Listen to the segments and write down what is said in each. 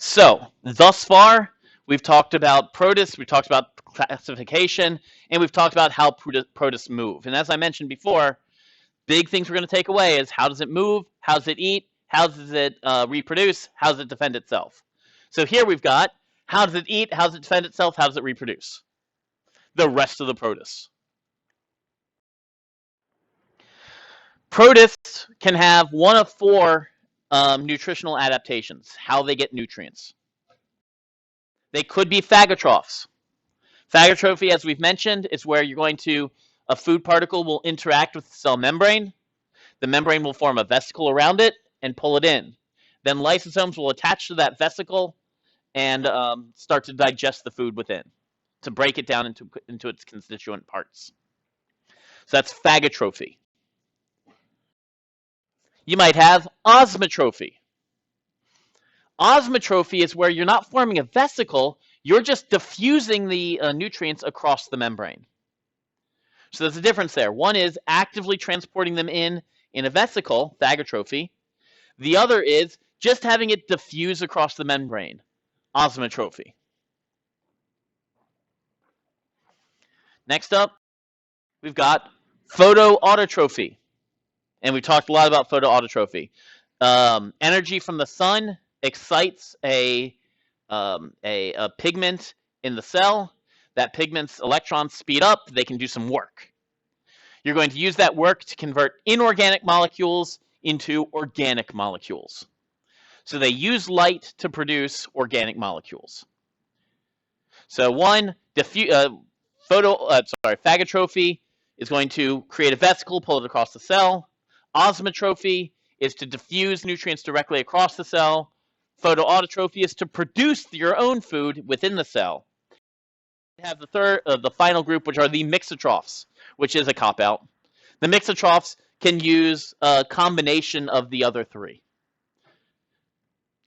So, thus far, we've talked about protists, we've talked about classification, and we've talked about how protists move. And as I mentioned before, big things we're going to take away is how does it move, how does it eat, how does it reproduce, how does it defend itself. So here we've got how does it eat, how does it defend itself, how does it reproduce. The rest of the protists. Protists can have one of four nutritional adaptations, how they get nutrients. They could be phagotrophs. Phagotrophy, as we've mentioned, is where you're going to, a food particle will interact with the cell membrane. The membrane will form a vesicle around it and pull it in. Then lysosomes will attach to that vesicle and start to digest the food within, to break it down into its constituent parts. So that's phagotrophy. You might have osmotrophy. Osmotrophy is where you're not forming a vesicle, you're just diffusing the nutrients across the membrane. So there's a difference there. One is actively transporting them in a vesicle, phagotrophy. The other is just having it diffuse across the membrane, osmotrophy. Next up, we've got photoautotrophy. And we talked a lot about photoautotrophy. Energy from the sun excites a pigment in the cell. That pigment's electrons speed up. They can do some work. You're going to use that work to convert inorganic molecules into organic molecules. So they use light to produce organic molecules. So one, phagotrophy is going to create a vesicle, pull it across the cell. Osmotrophy is to diffuse nutrients directly across the cell. Photoautotrophy is to produce your own food within the cell. We have the final group, which are the mixotrophs, which is a cop-out. The mixotrophs can use a combination of the other three.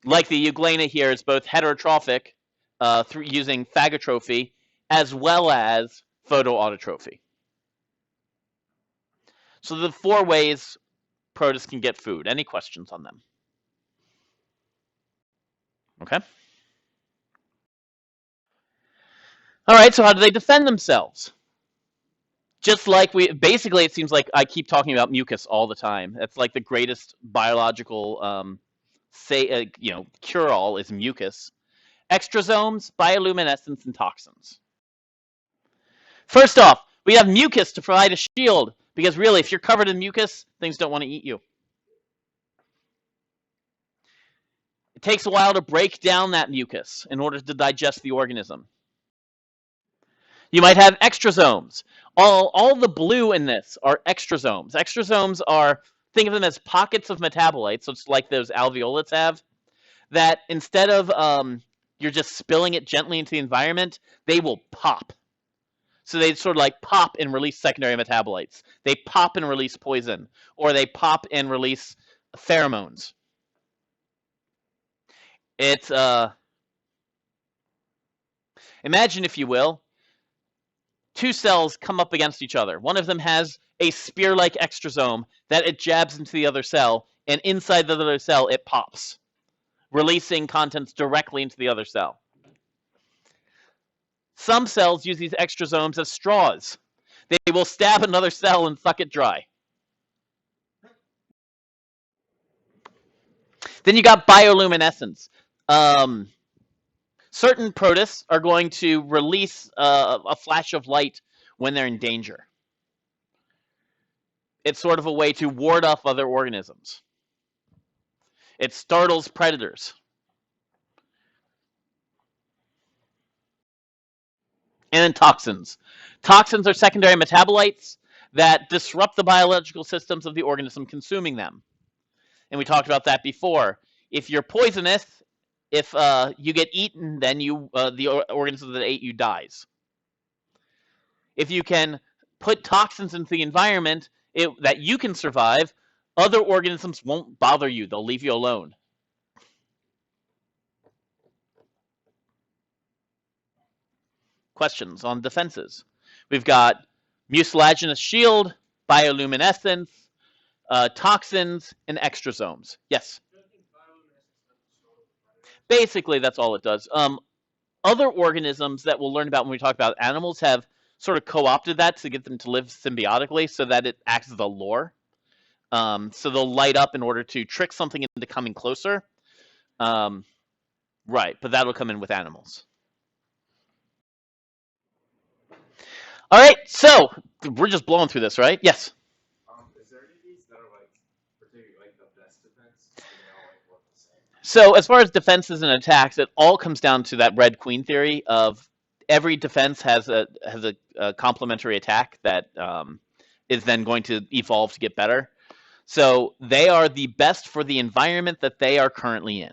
Like the euglena here is both heterotrophic, through using phagotrophy, as well as photoautotrophy. So the four ways protists can get food. Any questions on them? Okay. All right, so how do they defend themselves? Just like basically, it seems like I keep talking about mucus all the time. That's like the greatest biological, cure-all is mucus. Extrasomes, bioluminescence, and toxins. First off, we have mucus to provide a shield, because really, if you're covered in mucus, things don't want to eat you. It takes a while to break down that mucus in order to digest the organism. You might have extrasomes. All the blue in this are extrasomes. Extrasomes are, think of them as pockets of metabolites, so it's like those alveolates have, that instead of you're just spilling it gently into the environment, they will pop. So they sort of like pop and release secondary metabolites. They pop and release poison, or they pop and release pheromones. It's imagine, if you will, two cells come up against each other. One of them has a spear-like extrasome that it jabs into the other cell, and inside the other cell it pops, releasing contents directly into the other cell. Some cells use these extrasomes as straws. They will stab another cell and suck it dry. Then you got bioluminescence. Certain protists are going to release a flash of light when they're in danger. It's sort of a way to ward off other organisms. It startles predators. And then toxins. Toxins are secondary metabolites that disrupt the biological systems of the organism consuming them. And we talked about that before. If you're poisonous, if you get eaten, then the organism that ate you dies. If you can put toxins into the environment that you can survive, other organisms won't bother you. They'll leave you alone. Questions on defenses. We've got mucilaginous shield, bioluminescence, toxins, and extrasomes. Yes? basically, that's all it does. Other organisms that we'll learn about when we talk about animals have sort of co-opted that to get them to live symbiotically so that it acts as a lure. So they'll light up in order to trick something into coming closer. Right, but that'll come in with animals. All right, so we're just blowing through this, right? Yes. Is there any of these that are like particularly like the best defense? Or they all like work the same? So as far as defenses and attacks, it all comes down to that red queen theory of every defense has a complementary attack that is then going to evolve to get better. So they are the best for the environment that they are currently in.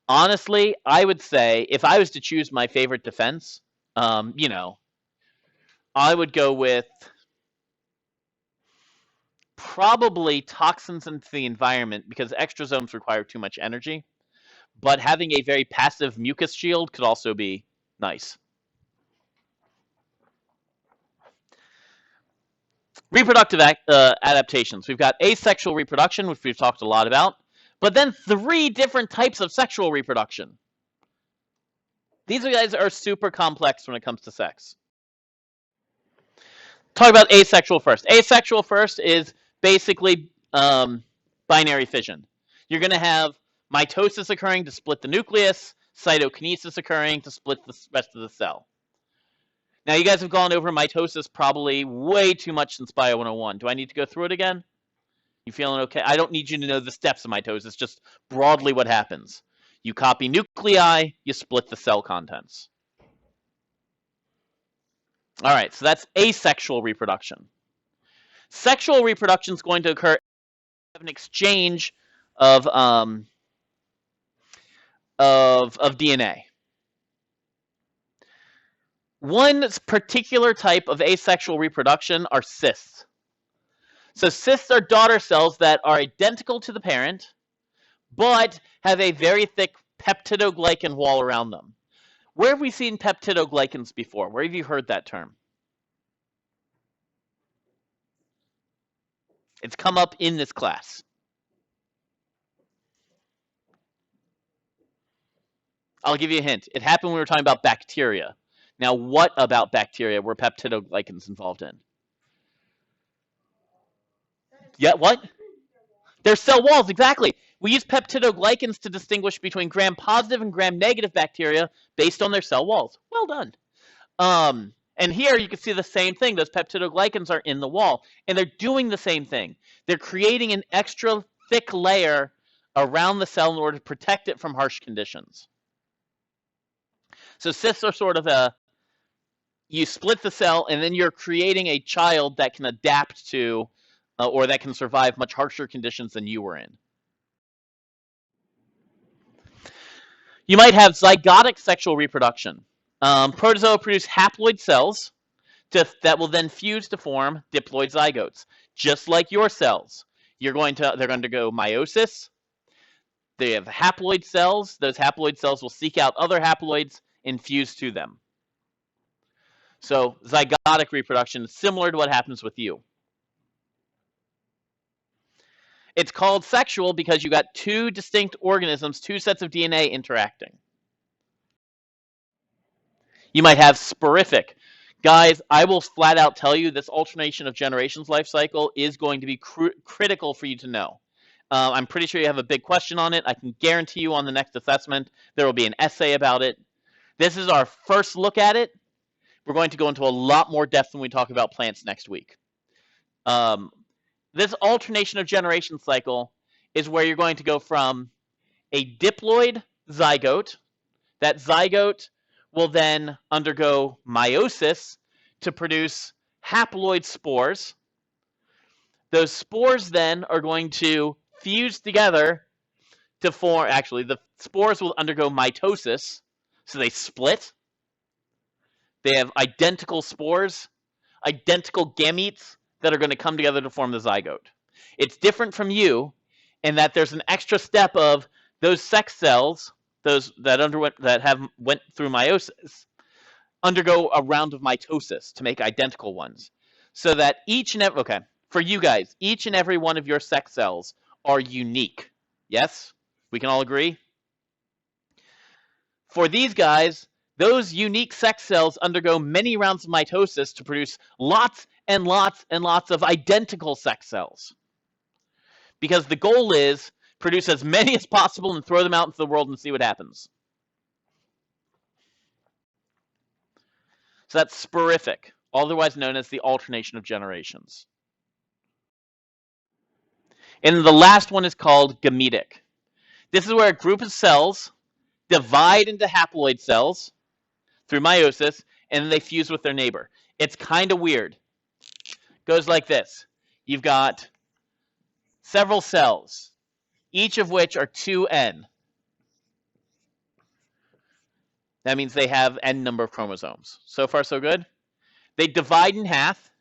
Honestly, I would say if I was to choose my favorite defense, I would go with probably toxins into the environment because extrasomes require too much energy. But having a very passive mucus shield could also be nice. Reproductive adaptations. We've got asexual reproduction, which we've talked a lot about, but then 3 different types of sexual reproduction. These guys are super complex when it comes to sex. Talk about asexual first. Asexual first is basically binary fission. You're going to have mitosis occurring to split the nucleus, cytokinesis occurring to split the rest of the cell. Now, you guys have gone over mitosis probably way too much since Bio 101. Do I need to go through it again? You feeling okay? I don't need you to know the steps of mitosis, just broadly what happens. You copy nuclei, you split the cell contents. All right, so that's asexual reproduction. Sexual reproduction is going to occur an exchange of DNA. One particular type of asexual reproduction are cysts. So cysts are daughter cells that are identical to the parent, but have a very thick peptidoglycan wall around them. Where have we seen peptidoglycans before? Where have you heard that term? It's come up in this class. I'll give you a hint. It happened when we were talking about bacteria. Now, what about bacteria were peptidoglycans involved in? Yeah, what? They're cell walls, exactly. We use peptidoglycans to distinguish between gram-positive and gram-negative bacteria based on their cell walls. Well done. And here you can see the same thing. Those peptidoglycans are in the wall, and they're doing the same thing. They're creating an extra thick layer around the cell in order to protect it from harsh conditions. So cysts are sort of you split the cell, and then you're creating a child that can adapt to or that can survive much harsher conditions than you were in. You might have zygotic sexual reproduction. Protozoa produce haploid cells that will then fuse to form diploid zygotes, just like your cells. They're going to undergo meiosis. They have haploid cells. Those haploid cells will seek out other haploids and fuse to them. So zygotic reproduction is similar to what happens with you. It's called sexual because you got 2 distinct organisms, 2 sets of DNA interacting. You might have sporific. Guys, I will flat out tell you this alternation of generations life cycle is going to be critical for you to know. I'm pretty sure you have a big question on it. I can guarantee you on the next assessment there will be an essay about it. This is our first look at it. We're going to go into a lot more depth when we talk about plants next week. This alternation of generation cycle is where you're going to go from a diploid zygote. That zygote will then undergo meiosis to produce haploid spores. Those spores then are going to fuse together to form, actually, the spores will undergo mitosis, so they split. They have identical spores, identical gametes that are going to come together to form the zygote. It's different from you in that there's an extra step of those sex cells, those that went through meiosis, undergo a round of mitosis to make identical ones. So that for you guys, each and every one of your sex cells are unique. Yes? We can all agree? For these guys, those unique sex cells undergo many rounds of mitosis to produce lots and lots and lots of identical sex cells. Because the goal is produce as many as possible and throw them out into the world and see what happens. So that's sporific, otherwise known as the alternation of generations. And the last one is called gametic. This is where a group of cells divide into haploid cells through meiosis, and then they fuse with their neighbor. It's kind of weird. Goes like this. You've got several cells, each of which are 2n. That means they have n number of chromosomes. So far, so good. They divide in half,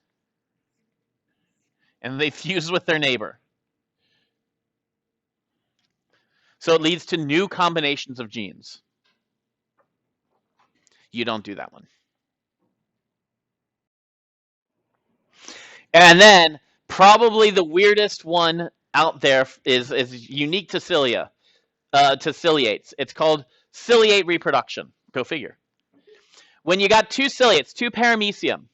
and they fuse with their neighbor. So it leads to new combinations of genes. You don't do that one. And then probably the weirdest one out there is unique to cilia, to ciliates. It's called ciliate reproduction. Go figure. When you got two ciliates, two paramecium,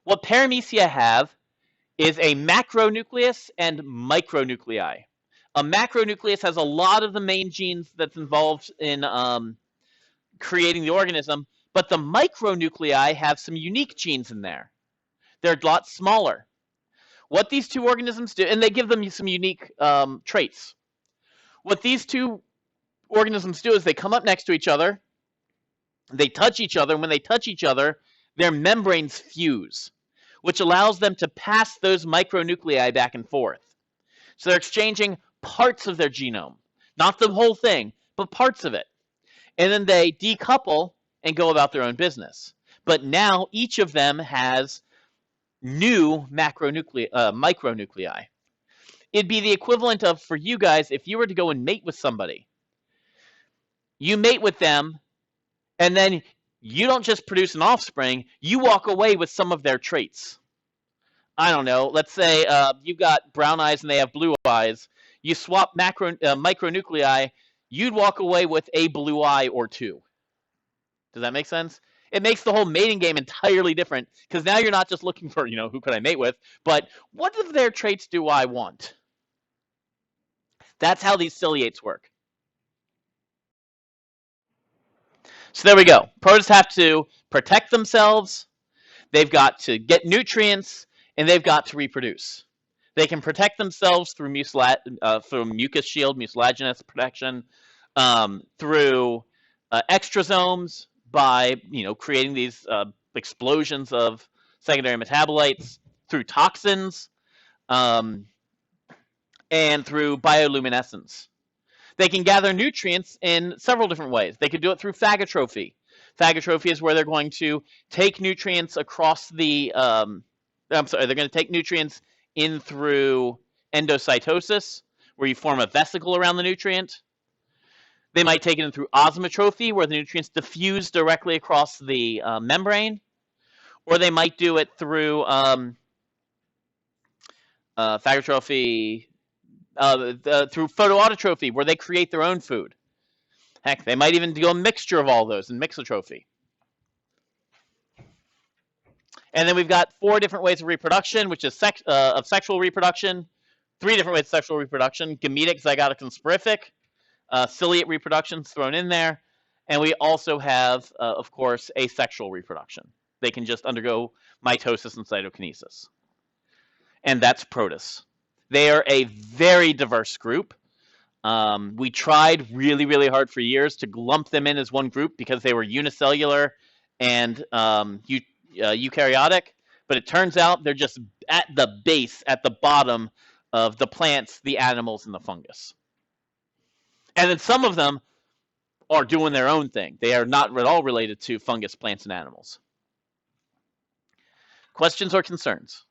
what paramecia have is a macronucleus and micronuclei. A macronucleus has a lot of the main genes that's involved in creating the organism, but the micronuclei have some unique genes in there. They're a lot smaller. What these two organisms do, and they give them some unique traits. What these two organisms do is they come up next to each other, they touch each other, and when they touch each other, their membranes fuse, which allows them to pass those micronuclei back and forth. So they're exchanging parts of their genome, not the whole thing, but parts of it. And then they decouple and go about their own business. But now each of them has new micronuclei. It'd be the equivalent of, for you guys, if you were to go and mate with somebody. You mate with them, and then you don't just produce an offspring, you walk away with some of their traits. I don't know, let's say you've got brown eyes and they have blue eyes. You swap micronuclei, you'd walk away with a blue eye or two. Does that make sense? It makes the whole mating game entirely different, because now you're not just looking for, who could I mate with, but what of their traits do I want? That's how these ciliates work. So there we go. Protists have to protect themselves, they've got to get nutrients, and they've got to reproduce. They can protect themselves through mucus shield, mucilaginous protection, through extrasomes by creating these explosions of secondary metabolites, through toxins, and through bioluminescence. They can gather nutrients in several different ways. They could do it through phagotrophy. Phagotrophy is where they're going to take nutrients across the they're going to take nutrients in through endocytosis, where you form a vesicle around the nutrient. They might take it in through osmotrophy, where the nutrients diffuse directly across the membrane. Or they might do it through phagotrophy, through photoautotrophy, where they create their own food. Heck, they might even do a mixture of all those in mixotrophy. And then we've got 4 different ways of reproduction, which is of sexual reproduction. 3 different ways of sexual reproduction: gametic, zygotic, and sporific. Ciliate reproduction's thrown in there. And we also have, of course, asexual reproduction. They can just undergo mitosis and cytokinesis. And that's protists. They are a very diverse group. We tried really, really hard for years to lump them in as one group because they were unicellular and eukaryotic, but it turns out they're just at the base, at the bottom of the plants, the animals, and the fungus. And then some of them are doing their own thing. They are not at all related to fungus, plants, and animals. Questions or concerns?